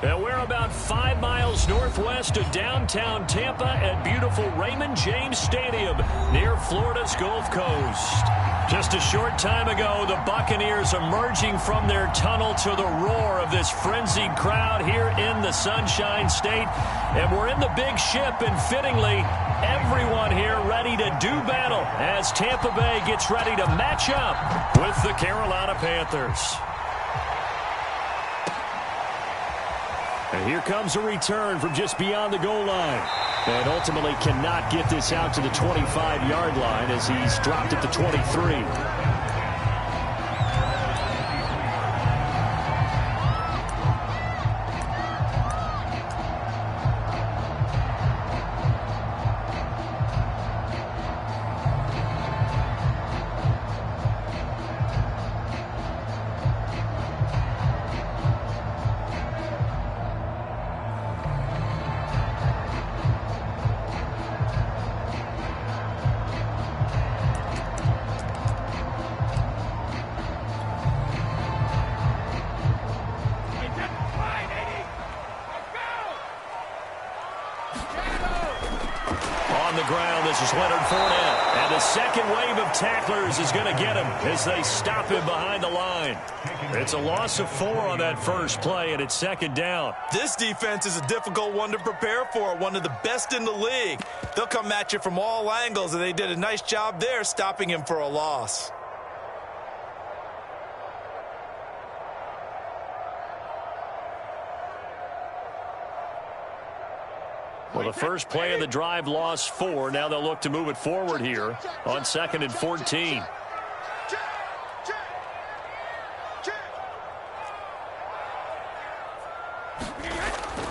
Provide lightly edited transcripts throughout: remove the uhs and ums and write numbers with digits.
And we're about 5 miles northwest of downtown Tampa at beautiful Raymond James Stadium near Florida's Gulf Coast. Just a short time ago, the Buccaneers emerging from their tunnel to the roar of this frenzied crowd here in the Sunshine State. And we're in the big ship, and fittingly, everyone here ready to do battle as Tampa Bay gets ready to match up with the Carolina Panthers. And here comes a return from just beyond the goal line. And ultimately cannot get this out to the 25-yard line as he's dropped at the 23. And the second wave of tacklers is going to get him as they stop him behind the line. It's a loss of 4 on that first play, and it's second down. This defense is a difficult one to prepare for, one of the best in the league. They'll come at you from all angles, and they did a nice job there stopping him for a loss. Well, the first play of the drive lost 4. Now they'll look to move it forward here on 2nd and 14.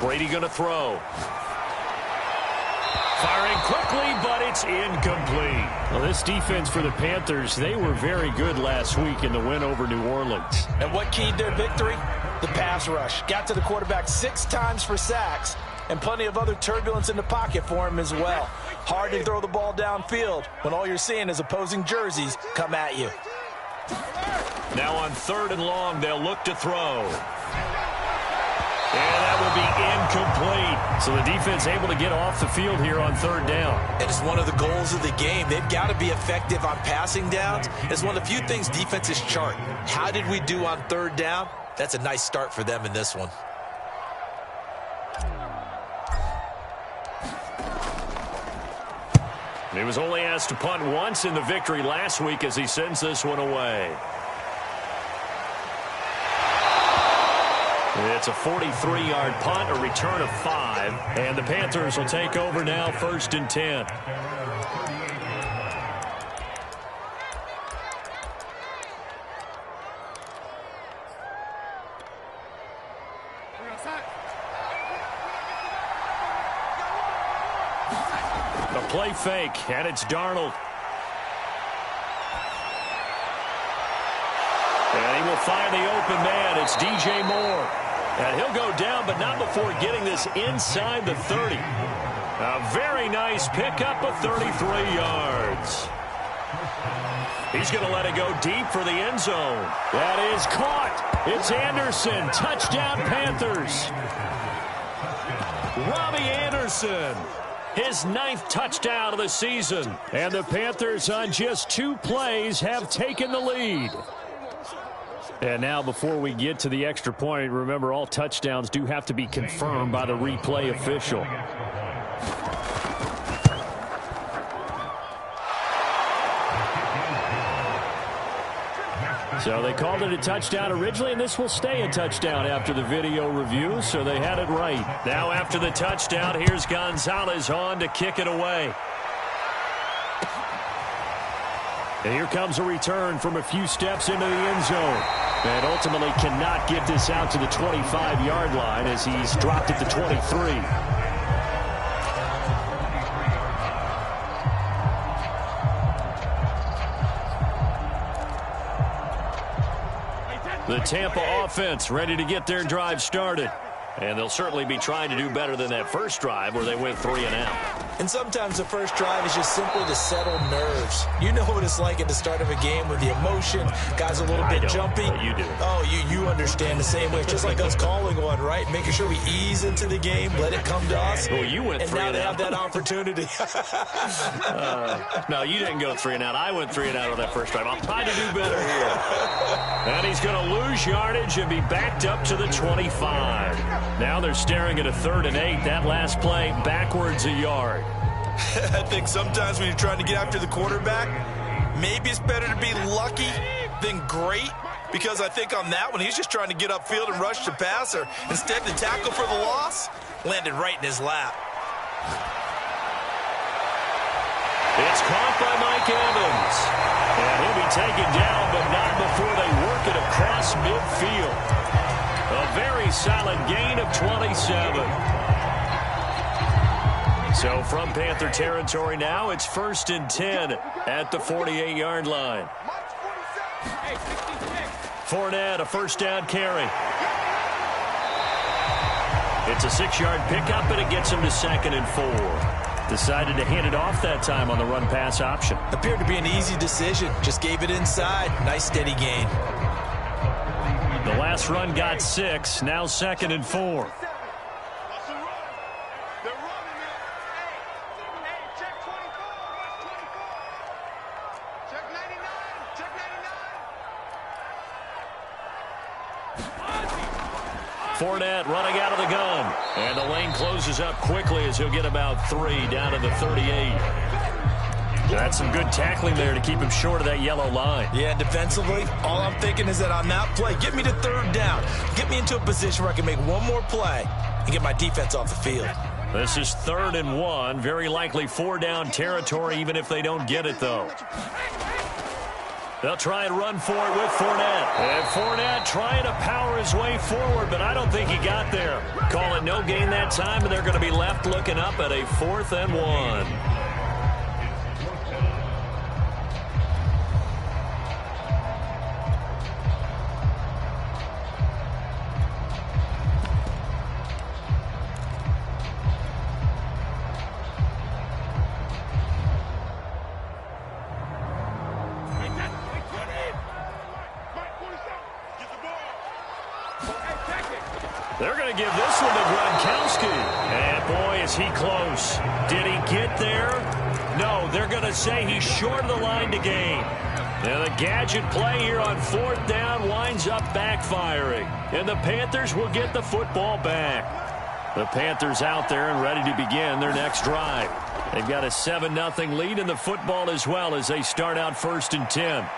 Brady going to throw. Firing quickly, but it's incomplete. Well, this defense for the Panthers, they were very good last week in the win over New Orleans. And what keyed their victory? The pass rush. Got to the quarterback 6 times for sacks. And plenty of other turbulence in the pocket for him as well. Hard to throw the ball downfield when all you're seeing is opposing jerseys come at you. Now on 3rd and long, they'll look to throw. And that will be incomplete. So the defense able to get off the field here on 3rd down. It is one of the goals of the game. They've got to be effective on passing downs. It's one of the few things defenses chart. How did we do on 3rd down? That's a nice start for them in this one. He was only asked to punt once in the victory last week as he sends this one away. It's a 43-yard punt, a return of 5, and the Panthers will take over now 1st and 10. A play fake, and it's Darnold. And he will find the open man. It's DJ Moore. And he'll go down, but not before getting this inside the 30. A very nice pickup of 33 yards. He's going to let it go deep for the end zone. That is caught. It's Anderson. Touchdown, Panthers. Robbie Anderson. His 9th touchdown of the season. And the Panthers on just 2 plays have taken the lead. And now before we get to the extra point, remember all touchdowns do have to be confirmed by the replay official. So they called it a touchdown originally, and this will stay a touchdown after the video review, so they had it right. Now after the touchdown, here's Gonzalez on to kick it away. And here comes a return from a few steps into the end zone. And ultimately cannot get this out to the 25-yard line as he's dropped at the 23. The Tampa offense ready to get their drive started. And they'll certainly be trying to do better than that first drive where they went 3 and out. And sometimes the first drive is just simply to settle nerves. You know what it's like at the start of a game with the emotion, guys a little bit jumpy. You do. Oh, you understand the same way. It's just like us calling one, right? Making sure we ease into the game, let it come to us. Well, you went and 3 now and they out. have that opportunity. No, you didn't go 3 and out. I went 3 and out on that first drive. I'll try to do better here. And he's going to lose yardage and be backed up to the 25. Now they're staring at a 3rd and 8. That last play backwards a yard. I think sometimes when you're trying to get after the quarterback, maybe it's better to be lucky than great, because I think on that one, he's just trying to get upfield and rush the passer. Instead, the tackle for the loss landed right in his lap. It's caught by Mike Evans. And he'll be taken down, but not before they work it across midfield. A very solid gain of 27. So from Panther territory now, it's 1st and 10 at the 48-yard line. Fournette, a first down carry. It's a 6-yard pickup, and it gets him to 2nd and 4. Decided to hand it off that time on the run-pass option. Appeared to be an easy decision. Just gave it inside. Nice, steady gain. The last run got 6. Now 2nd and 4. Fournette running out of the gun. And the lane closes up quickly as he'll get about 3 down to the 38. That's some good tackling there to keep him short of that yellow line. Yeah, defensively, all I'm thinking is that on that play, get me to 3rd down. Get me into a position where I can make one more play and get my defense off the field. This is 3rd and 1. Very likely 4-down territory, even if they don't get it, though. They'll try and run for it with Fournette. And Fournette trying to power his way forward, but I don't think he got there. Call it no gain that time, and they're going to be left looking up at a 4th and 1. They're going to give this one to Gronkowski. And, boy, is he close. Did he get there? No, they're going to say he's short of the line to gain. And the gadget play here on 4th down winds up backfiring. And the Panthers will get the football back. The Panthers out there and ready to begin their next drive. They've got a 7-0 lead in the football as well as they start out 1st and 10.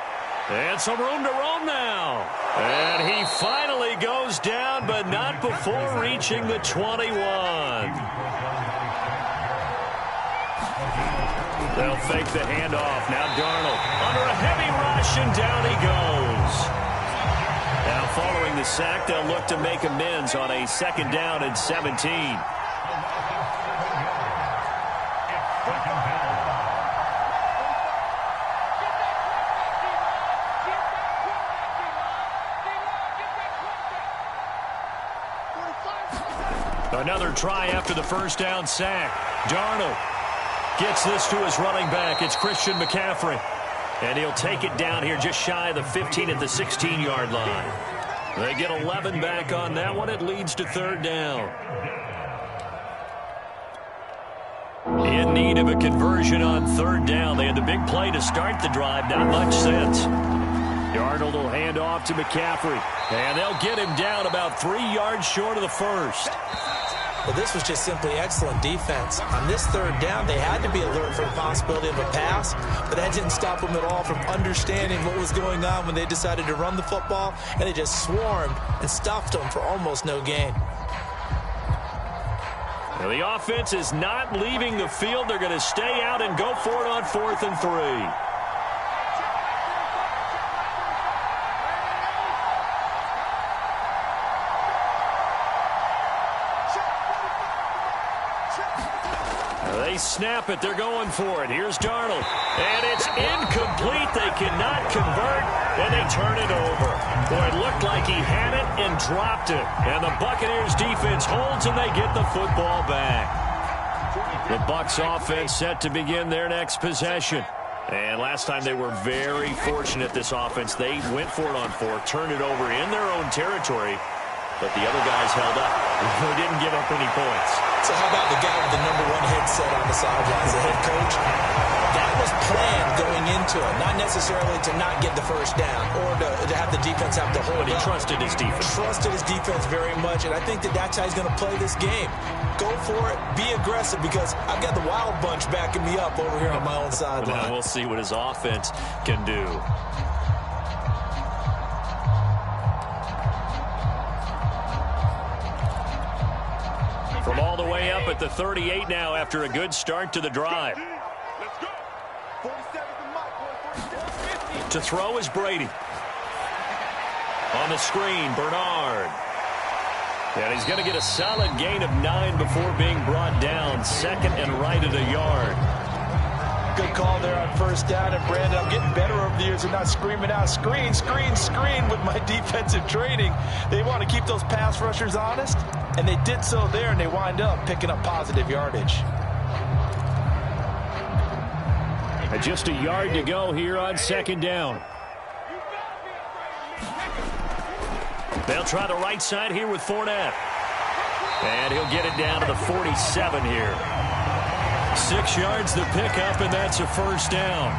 And some room to roam now. And he finally goes down, but not before reaching the 21. They'll fake the handoff. Now Darnold under a heavy rush, and down he goes. Now following the sack, they'll look to make amends on a 2nd down and 17. Another try after the first down sack. Darnold gets this to his running back. It's Christian McCaffrey. And he'll take it down here just shy of the 15 at the 16-yard line. They get 11 back on that one. It leads to 3rd down. In need of a conversion on 3rd down. They had the big play to start the drive. Not much sense. Darnold will hand off to McCaffrey. And they'll get him down about 3 yards short of the first. Well, this was just simply excellent defense. On this 3rd down, they had to be alert for the possibility of a pass, but that didn't stop them at all from understanding what was going on when they decided to run the football, and they just swarmed and stuffed them for almost no gain. Now the offense is not leaving the field. They're going to stay out and go for it on 4th and 3. They snap it. They're going for it. Here's Darnold. And it's incomplete. They cannot convert, and they turn it over. Boy, it looked like he had it and dropped it. And the Buccaneers defense holds, and they get the football back. The Bucs offense set to begin their next possession. And last time they were very fortunate, this offense. They went for it on fourth, turned it over in their own territory, but the other guys held up. They didn't give up any points. So how about the guy with the #1 headset on the sidelines, the head coach? That was planned going into it, not necessarily to not get the first down or to have the defense have to hold But he trusted his defense. Trusted his defense very much, and I think that's how he's going to play this game. Go for it, be aggressive, because I've got the Wild Bunch backing me up over here on my own sideline. Now we'll see what his offense can do. From all the way up at the 38 now after a good start to the drive. To throw is Brady. On the screen, Bernard. And he's going to get a solid gain of 9 before being brought down. Second and right at a yard. Good call there on first down. And, Brandon, I'm getting better over the years and not screaming out, screen, screen, screen with my defensive training. They want to keep those pass rushers honest, and they did so there, and they wind up picking up positive yardage. And just a yard to go here on second down. They'll try the right side here with Fournette. And he'll get it down to the 47 here. 6 yards the pickup, and that's a first down.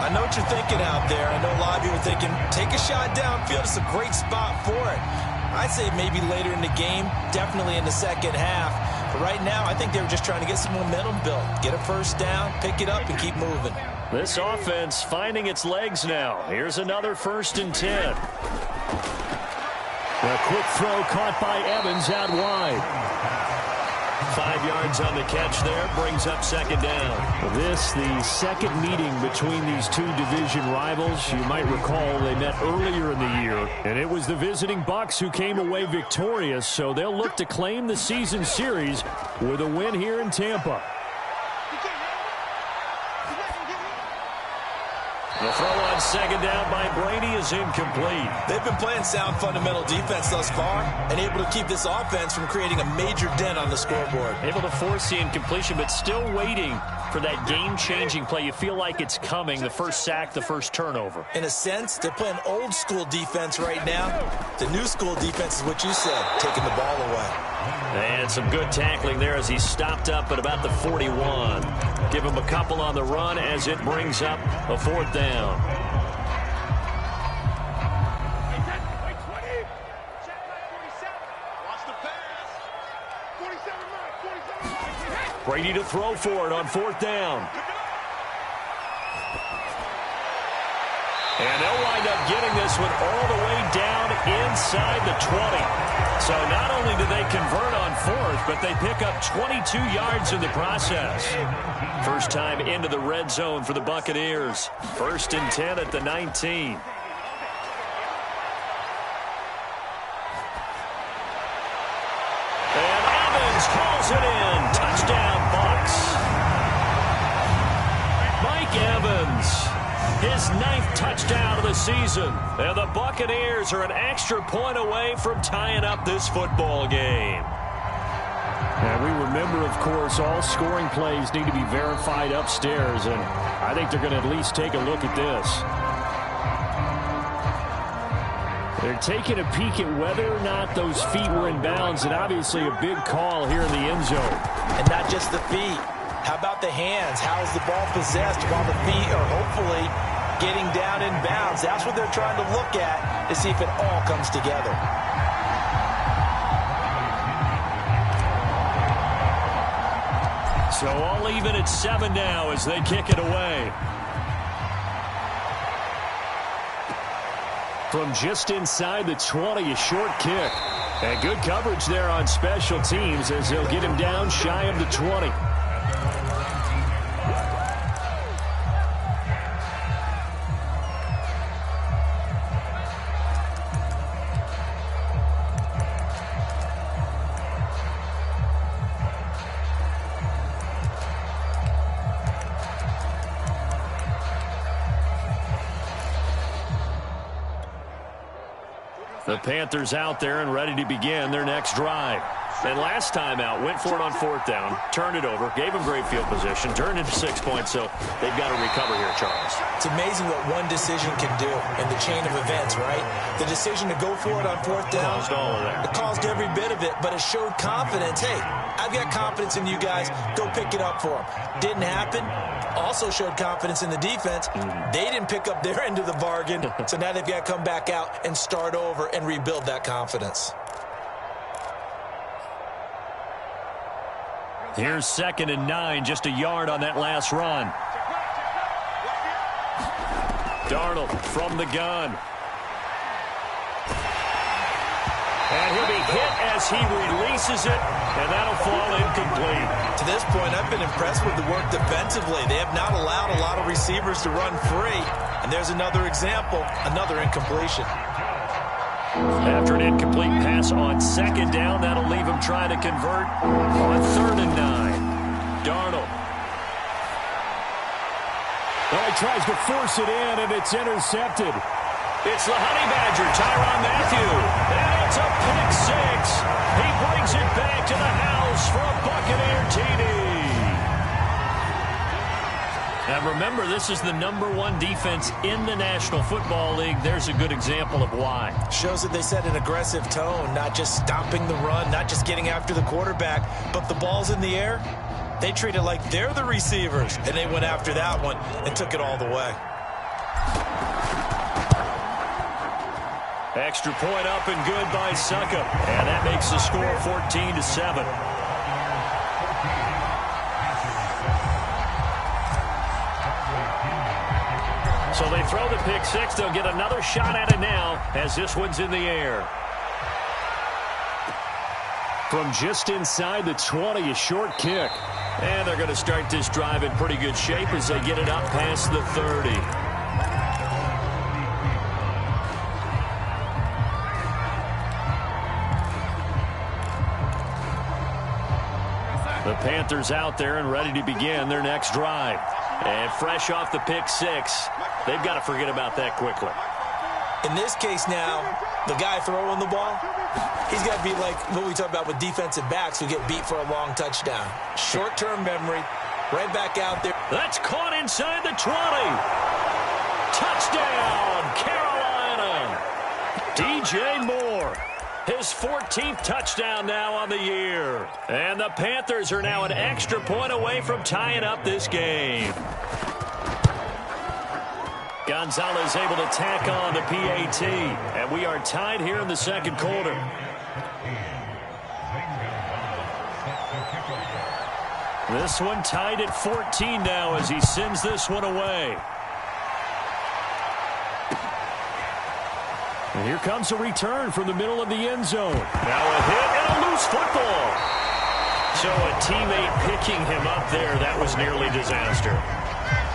I know what you're thinking out there. I know a lot of you are thinking, take a shot downfield. It's a great spot for it. I'd say maybe later in the game, definitely in the second half. But right now, I think they were just trying to get some momentum built. Get a first down, pick it up, and keep moving. This offense finding its legs now. Here's another 1st and 10. A quick throw caught by Evans out wide. 5 yards on the catch there, brings up second down. This, the second meeting between these two division rivals. You might recall they met earlier in the year, and it was the visiting Bucs who came away victorious, so they'll look to claim the season series with a win here in Tampa. The throw on second down by Brady is incomplete. They've been playing sound fundamental defense thus far and able to keep this offense from creating a major dent on the scoreboard. Able to force the incompletion, but still waiting for that game-changing play. You feel like it's coming, the first sack, the first turnover. In a sense, they're playing old-school defense right now. The new-school defense is what you said, taking the ball away. And some good tackling there as he stopped up at about the 41. Give him a couple on the run as it brings up a 4th down. Brady to throw for it on 4th down. And they'll wind up getting this one all the way down inside the 20. So not only do they convert on 4th, but they pick up 22 yards in the process. First time into the red zone for the Buccaneers. 1st and 10 at the 19. And Evans calls it in. Touchdown, Bucs. Mike Evans. His 9th touchdown of the season. And the Buccaneers are an extra point away from tying up this football game. And we remember, of course, all scoring plays need to be verified upstairs. And I think they're going to at least take a look at this. They're taking a peek at whether or not those feet were in bounds. And obviously a big call here in the end zone. And not just the feet. How about the hands? How is the ball possessed while the feet are hopefully getting down in bounds? That's what they're trying to look at to see if it all comes together. So all even at 7 now as they kick it away. From just inside the 20, a short kick. And good coverage there on special teams as they'll get him down shy of the 20. The Panthers out there and ready to begin their next drive. And last time out, went for it on 4th down, turned it over, gave them great field position, turned into 6 points, so they've got to recover here, Charles. It's amazing what one decision can do in the chain of events, right? The decision to go for it on 4th down. Caused all of that. It caused every bit of it, but it showed confidence. Hey, I've got confidence in you guys. Go pick it up for them. Didn't happen. Also showed confidence in the defense. They didn't pick up their end of the bargain, so now they've got to come back out and start over and rebuild that confidence. Here's 2nd and 9, just a yard on that last run. Darnold from the gun. And he'll be hit as he releases it, and that'll fall incomplete. To this point, I've been impressed with the work defensively. They have not allowed a lot of receivers to run free. And there's another example, another incompletion. After an incomplete pass on 2nd down, that'll leave him trying to convert on 3rd and 9. Darnold. Well, he tries to force it in, and it's intercepted. It's the Honey Badger, Tyrann Mathieu. And it's a pick 6. He brings it back to the house for a Buccaneer TD. Now remember, this is the #1 defense in the National Football League. There's a good example of why. Shows that they set an aggressive tone, not just stopping the run, not just getting after the quarterback, but the ball's in the air. They treat it like they're the receivers, and they went after that one and took it all the way. Extra point up and good by Suckup. And that makes the score 14-7. So they throw the pick 6. They'll get another shot at it now as this one's in the air. From just inside the 20, a short kick. And they're going to start this drive in pretty good shape as they get it up past the 30. The Panthers out there and ready to begin their next drive. And fresh off the pick 6, they've got to forget about that quickly. In this case now, the guy throwing the ball, he's got to be like what we talk about with defensive backs who get beat for a long touchdown. Short-term memory, right back out there. That's caught inside the 20. Touchdown, Carolina. DJ Moore. His 14th touchdown now on the year. And the Panthers are now an extra point away from tying up this game. Gonzalez able to tack on the PAT. And we are tied here in the second quarter. This one tied at 14 now as he sends this one away. And here comes a return from the middle of the end zone. Now a hit and a loose football. So a teammate picking him up there, that was nearly disaster.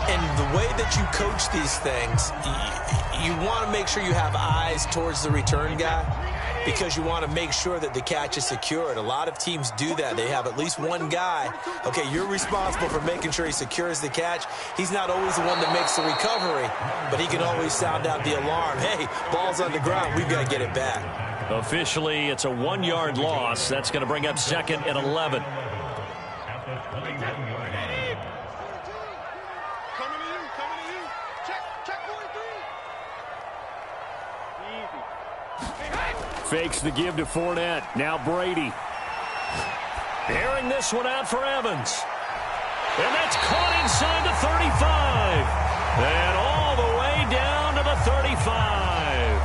And the way that you coach these things, you want to make sure you have eyes towards the return guy because you want to make sure that the catch is secured. A lot of teams do that. They have at least one guy. Okay, you're responsible for making sure he secures the catch. He's not always the one that makes the recovery, but he can always sound out the alarm. Hey, ball's on the ground. We've got to get it back. Officially, it's a 1-yard loss. That's going to bring up 2nd and 11. Fakes the give to Fournette. Now Brady. Airing this one out for Evans. And that's caught inside the 35. And all the way down to the 35.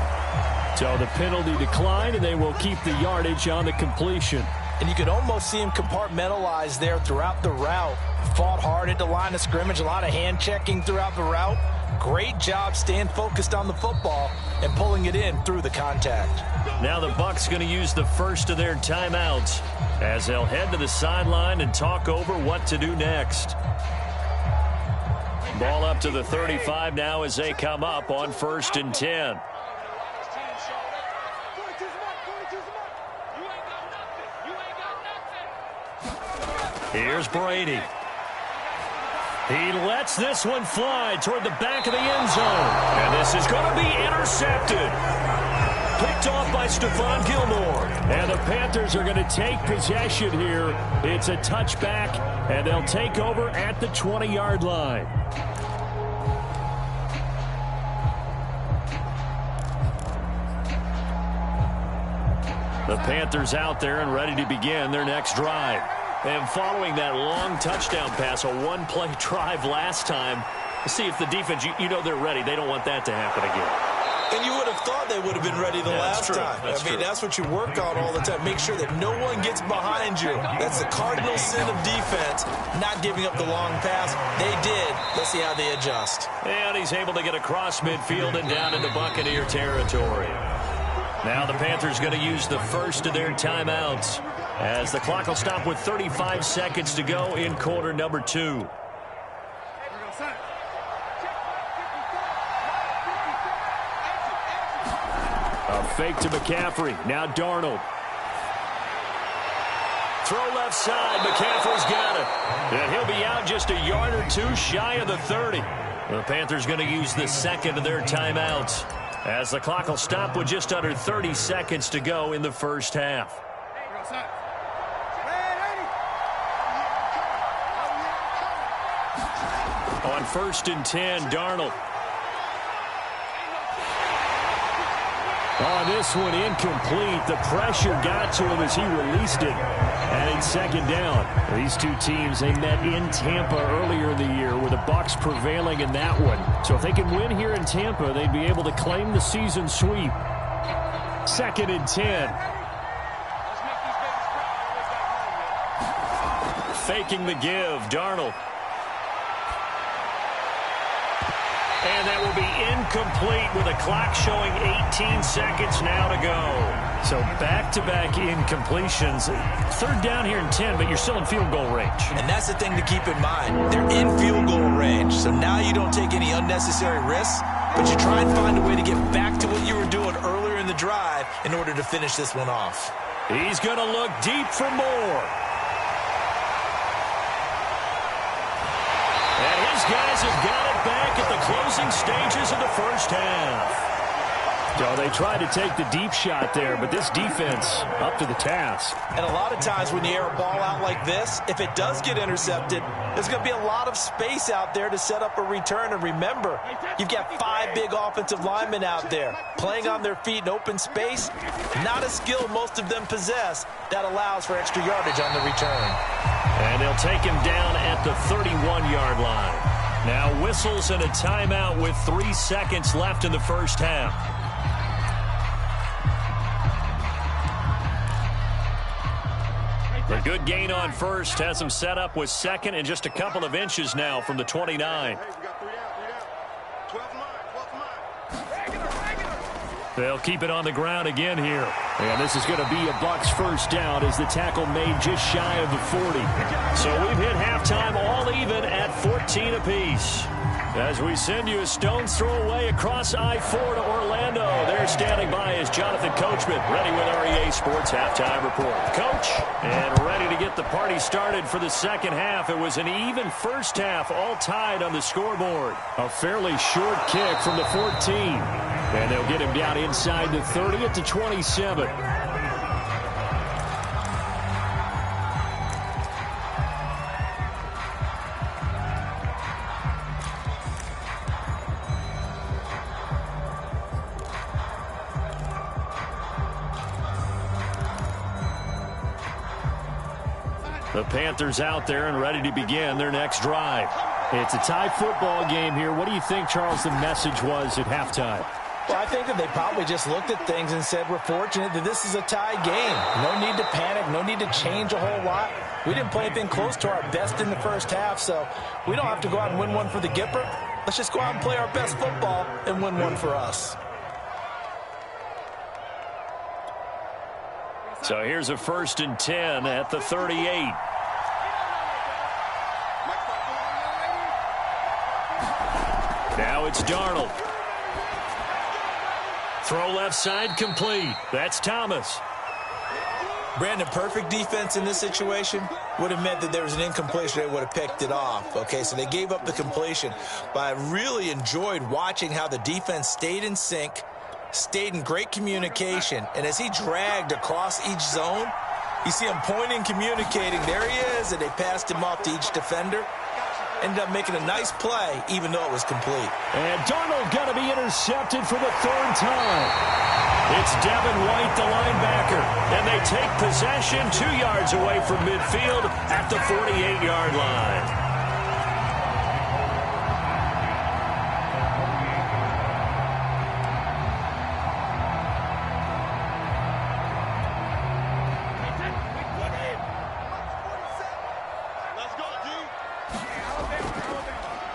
So the penalty declined, and they will keep the yardage on the completion. And you could almost see him compartmentalize there throughout the route. Fought hard at the line of scrimmage, a lot of hand checking throughout the route. Great job staying focused on the football and pulling it in through the contact. Now the Bucs going to use the first of their timeouts as they'll head to the sideline and talk over what to do next. Ball up to the 35 now as they come up on 1st and 10. Here's Brady. He lets this one fly toward the back of the end zone. And this is going to be intercepted. picked off by Stephon Gilmore. And the Panthers are going to take possession here. It's a touchback, and they'll take over at the 20-yard line. The Panthers out there and ready to begin their next drive. And following that long touchdown pass, a one-play drive last time, see if the defense, you know they're ready. They don't want that to happen again. And you would have thought they would have been ready the last time. That's what you work on all the time. Make sure that no one gets behind you. That's the cardinal sin of defense, not giving up the long pass. They did. Let's see how they adjust. And he's able to get across midfield and down into Buccaneer territory. Now the Panthers going to use the first of their timeouts as the clock will stop with 35 seconds to go in quarter number 2. A fake to McCaffrey. Now Darnold. Throw left side. McCaffrey's got it. And he'll be out just a yard or two shy of the 30. The Panthers going to use the second of their timeouts as the clock will stop with just under 30 seconds to go in the first half. On 1st and 10, Darnold. On this one, incomplete. The pressure got to him as he released it. And it's second down. These two teams, they met in Tampa earlier in the year with the Bucs prevailing in that one. So if they can win here in Tampa, they'd be able to claim the season sweep. 2nd and 10. Faking the give, Darnold. And that will be incomplete with a clock showing 18 seconds now to go. So back-to-back incompletions. 3rd down here and 10, but you're still in field goal range. And that's the thing to keep in mind. They're in field goal range. So now you don't take any unnecessary risks, but you try and find a way to get back to what you were doing earlier in the drive in order to finish this one off. He's going to look deep for more. And his guys have got it back at the closing stages of the first half. So they tried to take the deep shot there, but this defense up to the task. And a lot of times when you air a ball out like this, if it does get intercepted, there's going to be a lot of space out there to set up a return. And remember, you've got 5 big offensive linemen out there playing on their feet in open space. Not a skill most of them possess that allows for extra yardage on the return. And they'll take him down at the 31-yard line. Now whistles and a timeout with 3 seconds left in the first half. A good gain on first has him set up with 2nd and just a couple of inches now from the 29. They'll keep it on the ground again here. And this is going to be a Bucs first down as the tackle made just shy of the 40. So we've hit halftime all even at 14 apiece. As we send you a stone's throw away across I-4 to Orlando. There standing by is Jonathan Coachman, ready with REA Sports Halftime Report. Coach, and ready to get the party started for the second half. It was an even first half, all tied on the scoreboard. A fairly short kick from the 14. And they'll get him down inside the 30 at the 27. The Panthers out there and ready to begin their next drive. It's a tie football game here. What do you think, Charles, the message was at halftime? Well, I think that they probably just looked at things and said, we're fortunate that this is a tie game. No need to panic. No need to change a whole lot. We didn't play anything close to our best in the first half, so we don't have to go out and win one for the Gipper. Let's just go out and play our best football and win one for us. So here's a 1st and 10 at the 38. Now it's Darnold. Throw left side complete. That's Thomas. Brandon, perfect defense in this situation would have meant that there was an incompletion. They would have picked it off. Okay, so they gave up the completion. But I really enjoyed watching how the defense stayed in sync, stayed in great communication, and as he dragged across each zone, you see him pointing, communicating. There he is, and they passed him off to each defender. Ended up making a nice play, even though it was complete. And Darnold going to be intercepted for the third time. It's Devin White, the linebacker, and they take possession 2 yards away from midfield at the 48-yard line.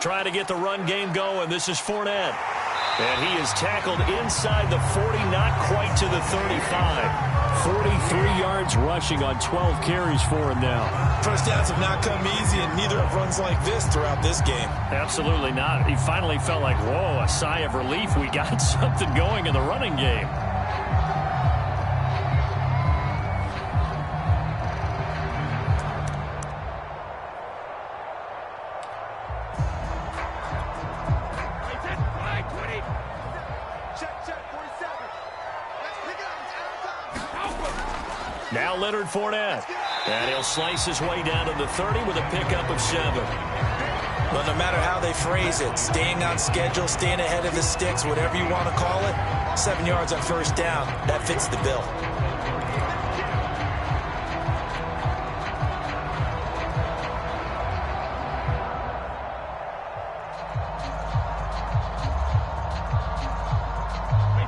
Trying to get the run game going. This is Fournette. And he is tackled inside the 40, not quite to the 35. 43 yards rushing on 12 carries for him now. First downs have not come easy, and neither have runs like this throughout this game. Absolutely not. He finally felt like, whoa, a sigh of relief. We got something going in the running game. Now Leonard Fournette. And he'll slice his way down to the 30 with a pickup of 7. Well, no matter how they phrase it, staying on schedule, staying ahead of the sticks, whatever you want to call it, 7 yards on first down, that fits the bill.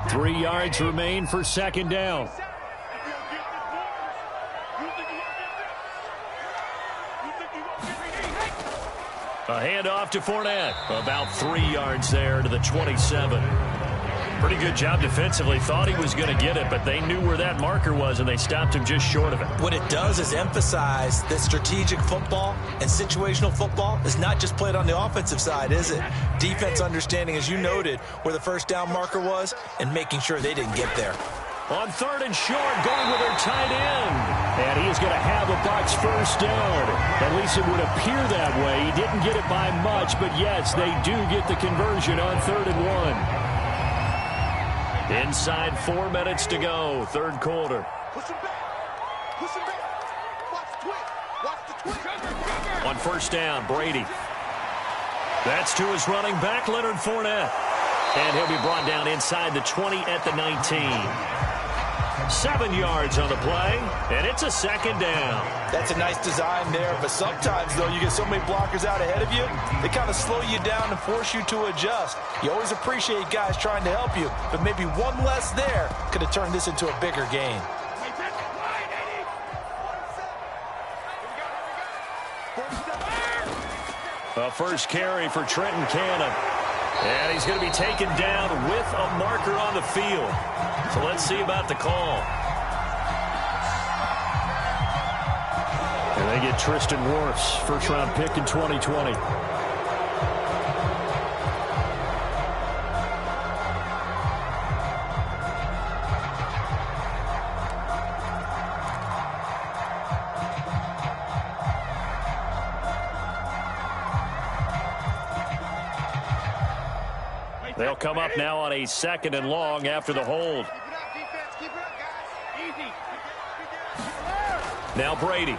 Three yards remain for second down. A handoff to Fournette. About 3 yards there to the 27. Pretty good job defensively. Thought he was going to get it, but they knew where that marker was, and they stopped him just short of it. What it does is emphasize that strategic football and situational football is not just played on the offensive side, is it? Defense understanding, as you noted, where the first down marker was and making sure they didn't get there. On third and short, going with their tight end. And he is going to have a Bucs first down. At least it would appear that way. He didn't get it by much, but yes, they do get the conversion on 3rd and 1. Inside 4 minutes to go, third quarter. Push him back. Push him back. Watch the twitch. Watch the twitch. On first down, Brady. That's to his running back, Leonard Fournette. And he'll be brought down inside the 20 at the 19. 7 yards on the play, and it's a second down. That's a nice design there, but sometimes, though, you get so many blockers out ahead of you, they kind of slow you down and force you to adjust. You always appreciate guys trying to help you, but maybe one less there could have turned this into a bigger game. A first carry for Trenton Cannon. And he's going to be taken down with a marker on the field. So let's see about the call. And they get Tristan Wirfs, first-round pick in 2020. They'll come up now on a 2nd and long after the hold. Now Brady.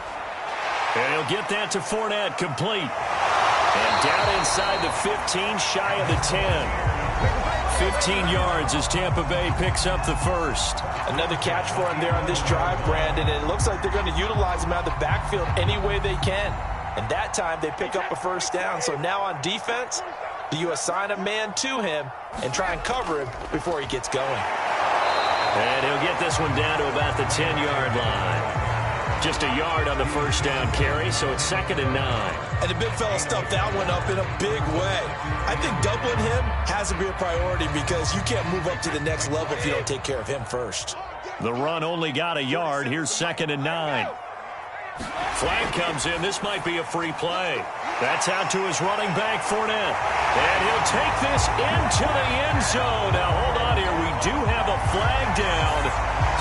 And he'll get that to Fournette, complete. And down inside the 15, shy of the 10. 15 yards as Tampa Bay picks up the first. Another catch for him there on this drive, Brandon, and it looks like they're going to utilize him out of the backfield any way they can. And that time they pick up a first down. So now on defense, do you assign a man to him and try and cover him before he gets going? And he'll get this one down to about the 10-yard line. Just a yard on the first down carry, so it's 2nd and 9. And the big fella stuffed that one up in a big way. I think doubling him has to be a priority because you can't move up to the next level if you don't take care of him first. The run only got a yard. Here's 2nd and 9. Flag comes in. This might be a free play. That's out to his running back, Fournette. And he'll take this into the end zone. Now, hold on here. We do have a flag down.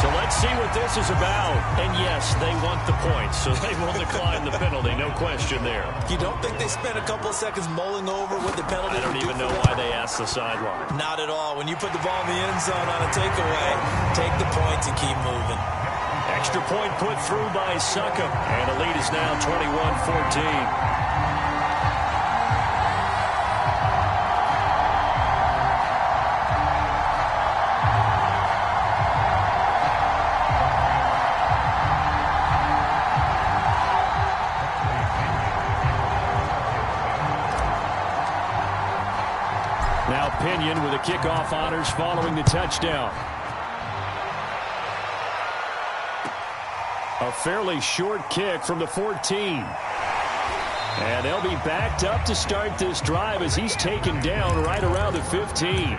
So let's see what this is about. And yes, they want the points, so they will decline the penalty. No question there. You don't think they spent a couple of seconds mulling over what the penalty? I don't even know why they asked the sideline. Not at all. When you put the ball in the end zone on a takeaway, take the points and keep moving. Extra point put through by Succop, and the lead is now 21-14. Now Pinion with the kickoff honors following the touchdown. A fairly short kick from the 14. And they'll be backed up to start this drive as he's taken down right around the 15.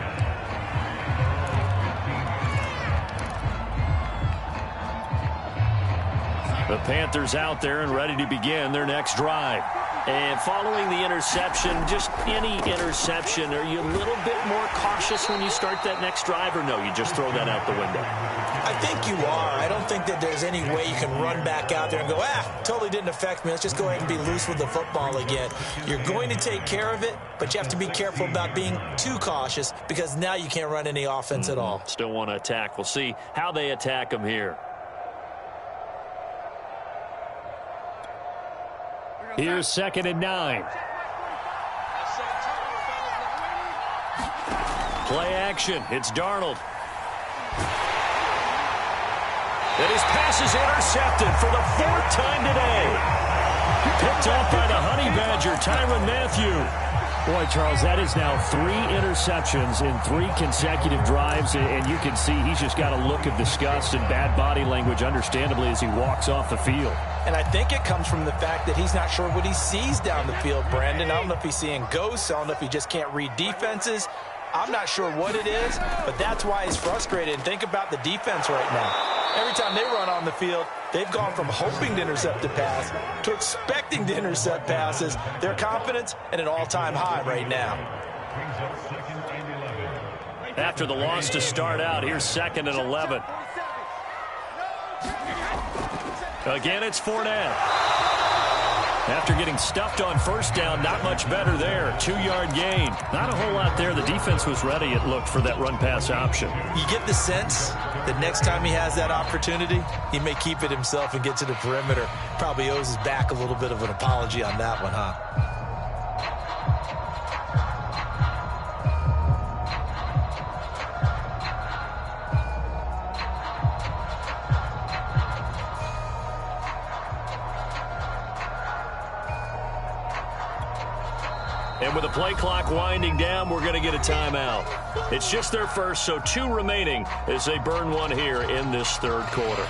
The Panthers out there and ready to begin their next drive. And following the interception, just any interception, are you a little bit more cautious when you start that next drive, or no, you just throw that out the window? I think you are. I don't think that there's any way you can run back out there and go, totally didn't affect me. Let's just go ahead and be loose with the football again. You're going to take care of it, but you have to be careful about being too cautious because now you can't run any offense at all. Still want to attack. We'll see how they attack them here. Here's 2nd and 9. Play action. It's Darnold. And his pass is intercepted for the 4th time today. Picked up by the Honey Badger, Tyrann Mathieu. Boy, Charles, that is now 3 interceptions in 3 consecutive drives, and you can see he's just got a look of disgust and bad body language, understandably, as he walks off the field. And I think it comes from the fact that he's not sure what he sees down the field, Brandon. I don't know if he's seeing ghosts. I don't know if he just can't read defenses. I'm not sure what it is, but that's why he's frustrated. And think about the defense right now. Every time they run on the field, they've gone from hoping to intercept a pass to expecting to intercept passes. Their confidence at an all-time high right now. After the loss to start out, here's 2nd and 11. Again, it's Fournette. After getting stuffed on 1st down, not much better there. 2-yard gain. Not a whole lot there. The defense was ready, it looked, for that run-pass option. You get the sense that next time he has that opportunity, he may keep it himself and get to the perimeter. Probably owes his back a little bit of an apology on that one, huh? And with the play clock winding down, we're going to get a timeout. It's just their first, so 2 remaining as they burn one here in this 3rd quarter.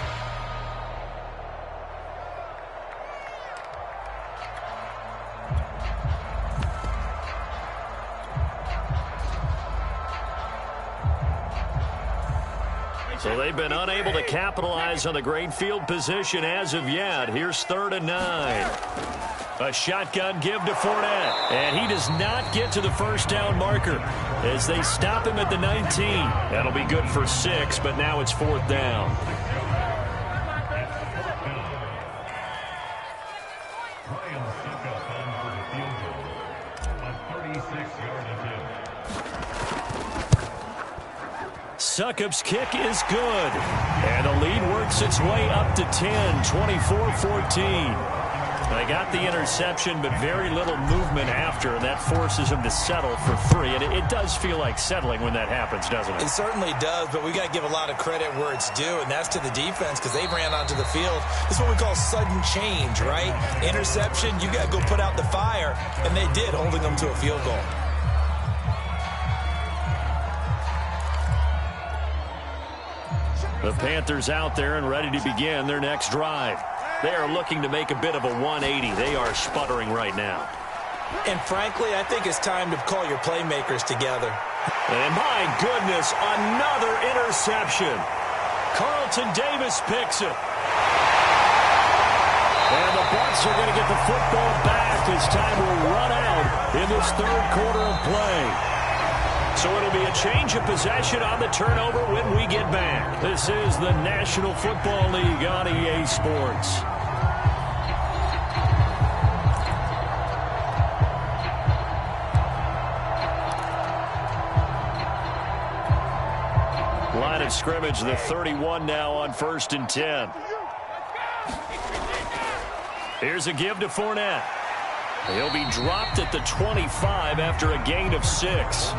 So they've been unable to capitalize on the great field position as of yet. Here's 3rd and 9. A shotgun give to Fournette, and he does not get to the 1st down marker as they stop him at the 19. That'll be good for 6, but now it's 4th down. Succop's kick is good, and the lead works its way up to 10, 24-14. They got the interception, but very little movement after, and that forces them to settle for 3. And it does feel like settling when that happens, doesn't it? It certainly does, but we got to give a lot of credit where it's due, and that's to the defense because they ran onto the field. This is what we call sudden change, right? Interception, you got to go put out the fire, and they did, holding them to a field goal. The Panthers out there and ready to begin their next drive. They are looking to make a bit of a 180. They are sputtering right now. And frankly, I think it's time to call your playmakers together. And my goodness, another interception. Carlton Davis picks it. And the Bucs are going to get the football back as time will run out in this 3rd quarter of play. So it'll be a change of possession on the turnover when we get back. This is the National Football League on EA Sports. Line of scrimmage, the 31 now on 1st and 10. Here's a give to Fournette. He'll be dropped at the 25 after a gain of 6.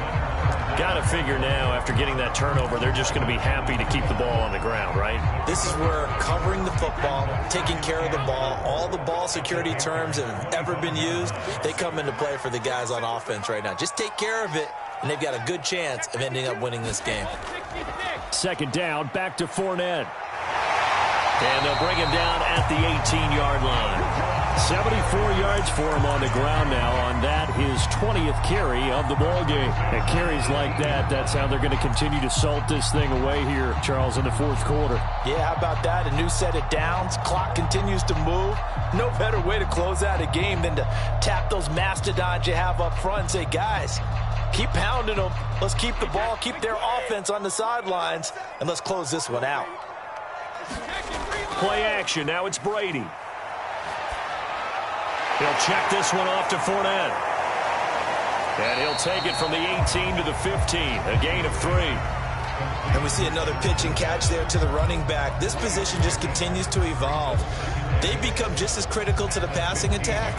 Got to figure now, after getting that turnover, they're just going to be happy to keep the ball on the ground, right? This is where covering the football, taking care of the ball, all the ball security terms that have ever been used, they come into play for the guys on offense right now. Just take care of it, and they've got a good chance of ending up winning this game. 2nd down, back to Fournette. And they'll bring him down at the 18-yard line. 74 yards for him on the ground now on that, his 20th carry of the ball game. And carries like that, that's how they're going to continue to salt this thing away here, Charles, in the 4th quarter. Yeah, how about that? A new set of downs. Clock continues to move. No better way to close out a game than to tap those mastodons you have up front and say, guys, keep pounding them. Let's keep the ball, keep their offense on the sidelines, and let's close this one out. Play action. Now it's Brady. He'll check this one off to Fournette. And he'll take it from the 18 to the 15. A gain of 3. And we see another pitch and catch there to the running back. This position just continues to evolve. They become just as critical to the passing attack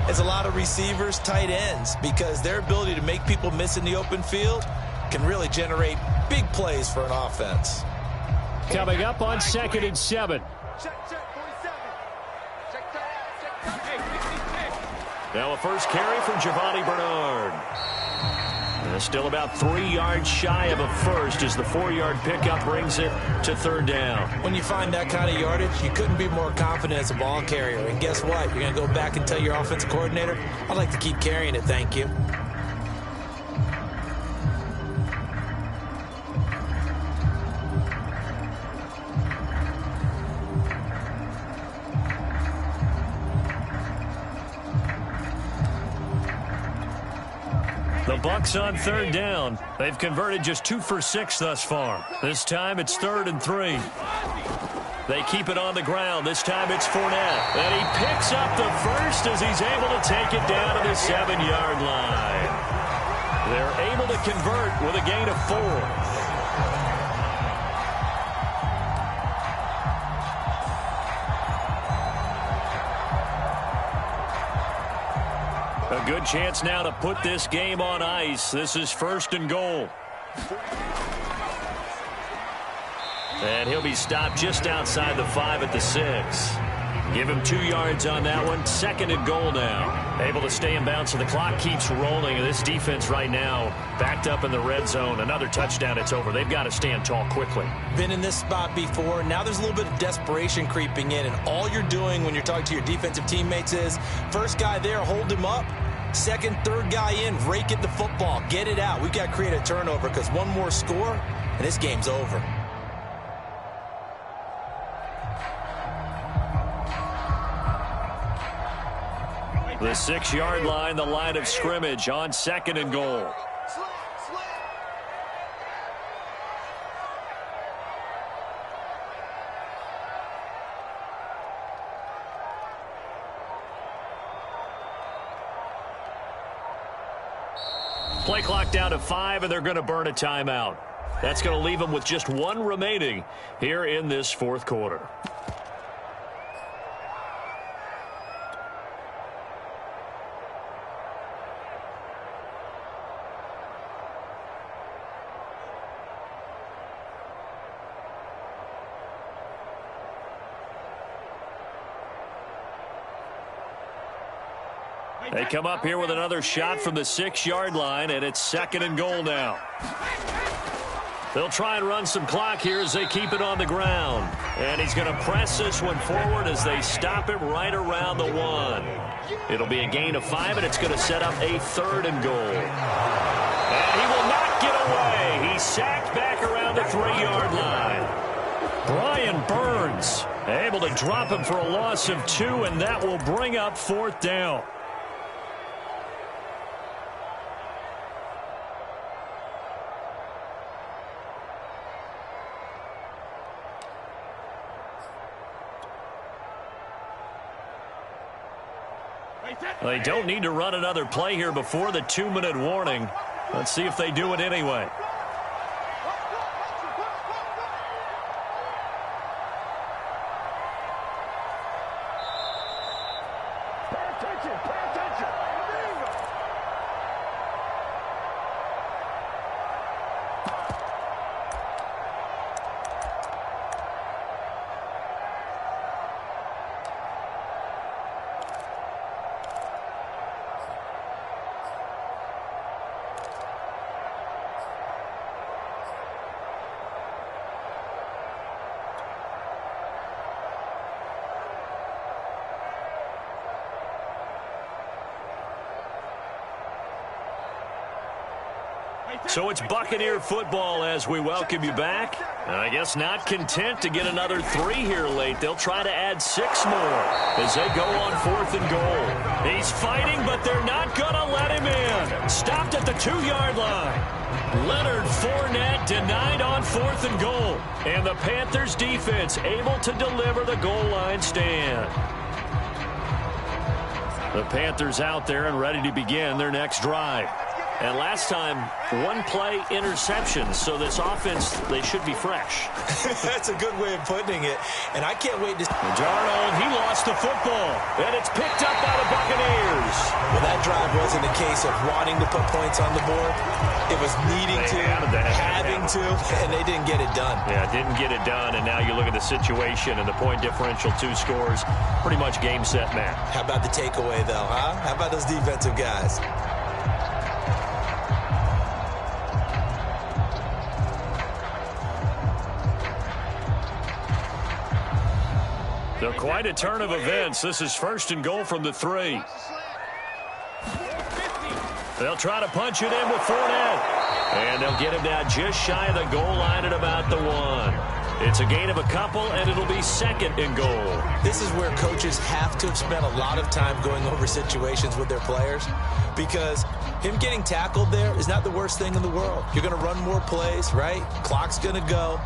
as a lot of receivers, tight ends, because their ability to make people miss in the open field can really generate big plays for an offense. Coming up on 2nd and 7. Now a first carry from Giovanni Bernard. And still about 3 yards shy of a first as the 4-yard pickup brings it to 3rd down. When you find that kind of yardage, you couldn't be more confident as a ball carrier. And guess what? You're going to go back and tell your offensive coordinator, I'd like to keep carrying it, thank you. The Bucs on 3rd down. They've converted just 2 for 6 thus far. This time it's 3rd and 3. They keep it on the ground. This time it's Fournette. And he picks up the first as he's able to take it down to the 7-yard line. They're able to convert with a gain of 4. A good chance now to put this game on ice. This is 1st and goal. And he'll be stopped just outside the 5 at the 6. Give him 2 yards on that one. 2nd and goal now. Able to stay in bounds, so the clock keeps rolling. And this defense right now backed up in the red zone. Another touchdown, it's over. They've got to stand tall quickly. Been in this spot before. Now there's a little bit of desperation creeping in. And all you're doing when you're talking to your defensive teammates is, first guy there, hold him up. 2nd, 3rd guy in, rake at the football. Get it out. We've got to create a turnover because one more score, and this game's over. The 6-yard line, the line of scrimmage on 2nd and goal. Play clock down to 5, and they're going to burn a timeout. That's going to leave them with just 1 remaining here in this 4th quarter. They come up here with another shot from the 6-yard line, and it's 2nd and goal now. They'll try and run some clock here as they keep it on the ground. And he's going to press this one forward as they stop him right around the 1. It'll be a gain of 5, and it's going to set up a 3rd and goal. And he will not get away. He's sacked back around the 3-yard line. Brian Burns able to drop him for a loss of 2, and that will bring up 4th down. They don't need to run another play here before the 2-minute warning. Let's see if they do it anyway. So it's Buccaneer football as we welcome you back. I guess not content to get another 3 here late. They'll try to add 6 more as they go on 4th and goal. He's fighting, but they're not going to let him in. Stopped at the 2-yard line. Leonard Fournette denied on 4th and goal. And the Panthers defense able to deliver the goal line stand. The Panthers out there and ready to begin their next drive. And last time, 1-play interception. So this offense, they should be fresh. That's a good way of putting it. And I can't wait to... Darnold, he lost the football. And it's picked up by the Buccaneers. Well, that drive wasn't a case of wanting to put points on the board. It was needing to, having to, and they didn't get it done. Yeah, didn't get it done. And now you look at the situation and the point differential, 2 scores. Pretty much game, set, match. How about the takeaway, though, huh? How about those defensive guys? So quite a turn of events. This is 1st and goal from the 3. They'll try to punch it in with Fournette. And they'll get him down just shy of the goal line at about the 1. It's a gain of a couple, and it'll be 2nd and goal. This is where coaches have to have spent a lot of time going over situations with their players, because him getting tackled there is not the worst thing in the world. You're going to run more plays, right? Clock's going to go.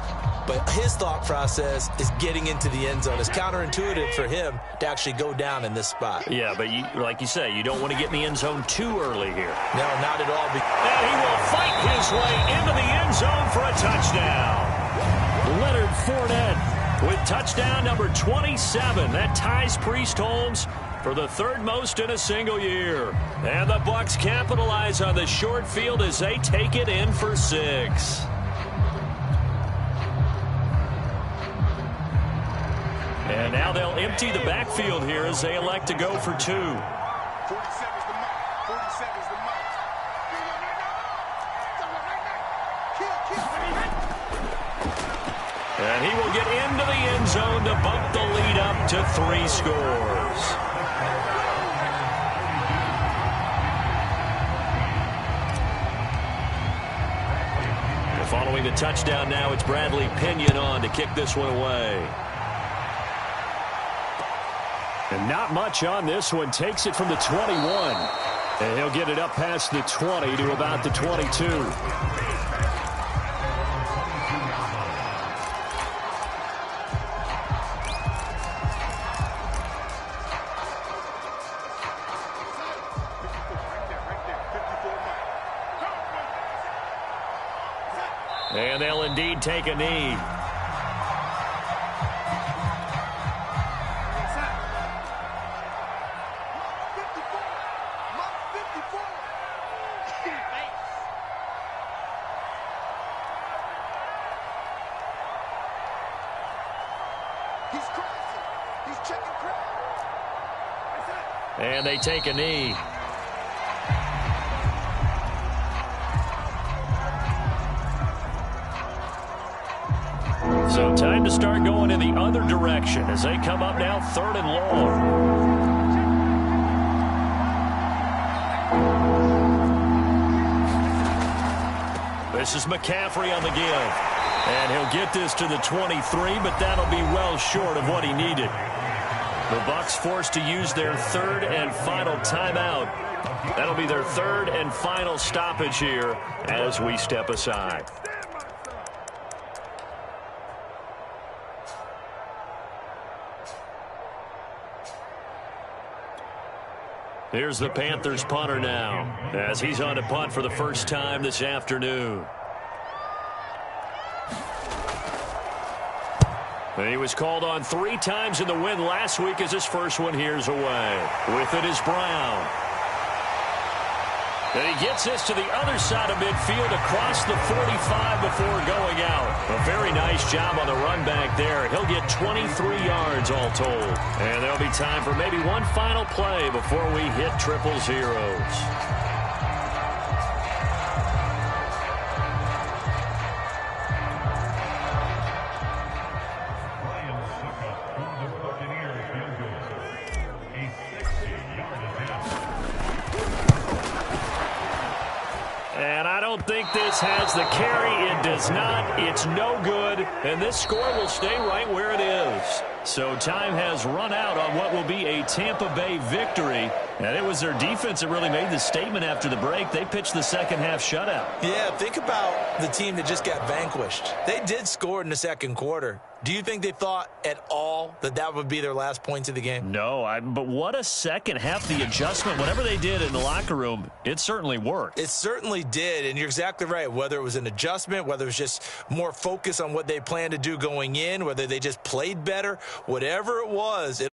But his thought process is getting into the end zone. It's counterintuitive for him to actually go down in this spot. Yeah, but like you say, you don't want to get in the end zone too early here. No, not at all. And he will fight his way into the end zone for a touchdown. Leonard Fournette with touchdown number 27. That ties Priest Holmes for the 3rd most in a single year. And the Bucs capitalize on the short field as they take it in for 6. And now they'll empty the backfield here as they elect to go for 2. 47's the mark. 47's the mark. And he will get into the end zone to bump the lead up to 3 scores. Following the touchdown now, it's Bradley Pinion on to kick this one away. And not much on this one. Takes it from the 21. And he'll get it up past the 20 to about the 22. And they'll indeed take a knee. And they take a knee. So time to start going in the other direction as they come up now 3rd and long. This is McCaffrey on the give. And he'll get this to the 23, but that'll be well short of what he needed. The Bucs forced to use their 3rd and final timeout. That'll be their 3rd and final stoppage here as we step aside. Here's the Panthers punter now, as he's on to punt for the first time this afternoon. And he was called on 3 times in the win last week as his first one here's away. With it is Brown. And he gets this to the other side of midfield across the 45 before going out. A very nice job on the run back there. He'll get 23 yards all told. And there'll be time for maybe one final play before we hit triple zeros. And I don't think this has the carry. It does not. It's no good. And this score will stay right where it is. So time has run out on what will be a Tampa Bay victory. And it was their defense that really made the statement after the break. They pitched the second half shutout. Yeah, think about the team that just got vanquished. They did score in the second quarter. Do you think they thought at all that that would be their last points of the game? No, but what a second half. The adjustment, whatever they did in the locker room, it certainly worked. It certainly did, and you're exactly right. Whether it was an adjustment, whether it was just more focus on what they planned to do going in, whether they just played better, whatever it was,